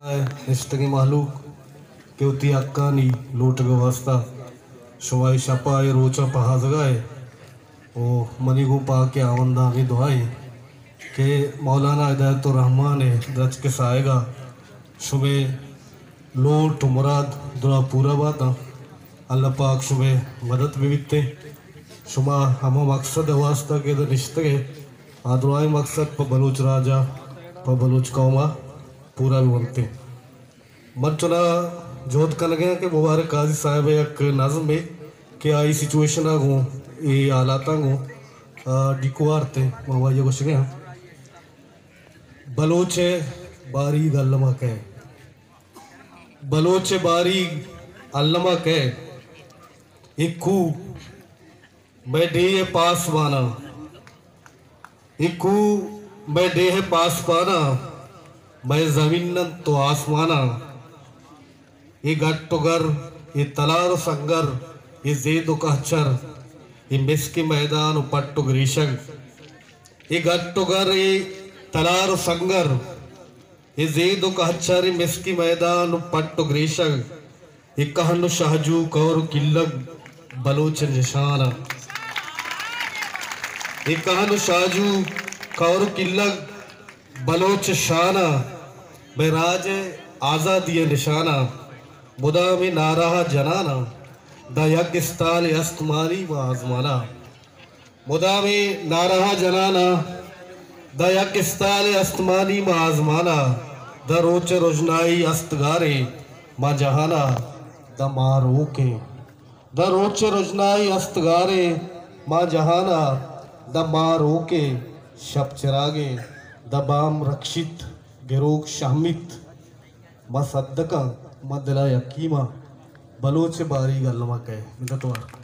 निष्ठगी मालूक केवती अक्कानी लोट गवास्ता शुमाई शपाए रोचा पहाजगाए ओ मनीगु पा के आवंदा में दुआए के मौलाना हिदायतुर रहमान दच के साएगा शुबे लोट मुराद दुआ पूरा बाता अल्लाह पाक शुबे मदद भी बिकते शुमा हम मकसद वास्ता के निष्ठगे आदुआई मकसद पर बलूच राजा पर बलूच कौमा पूरा भी बनते मन चुना जोत कर लगे कि मुबारक काजी साहब एक नज़म में कि आई सिचुएशन आगू ये हालात आगू डिकुआरते मामा ये कुछ गया बलोचे बारी गल्लमा कह बलोचे बारी अल्लमा कह इक्कू मैं डे पास माना इक्कू मैं डे पास पाना मैं जमीन तो आसमाना ये गट्टुगर ये तलार संगर ये जेदो कहचर ये मिस्की मैदान पट्टु ग्रीशग ये गट्टुगर ये तलार संगर ये जेदो कहचर ये मिस्की मैदान पट्टु ग्रीशग ये कहनु शाहजू कौर किल्लग बलोच निशाना ये कहनु शाहजू कौर किल्लग बलोच शाना बेराज आज़ादी निशाना मुदा में नाराहा जनाना दयक इस्ताल अस्तमानी व आजमाना मुदा में नाराहा जनाना दयक इस्ताल अस्तमानी व आजमाना द रोच रोजनाई अस्तगारे मा जहाना द मारो के द रोच रोजनाई अस्तगारे मा जहाना द मारो के शब चिरागे द बाम रक्षित गिरोग शामित मसद्दका मदला यकीमा बलोच बारी गल्लमा कह मिदतवार।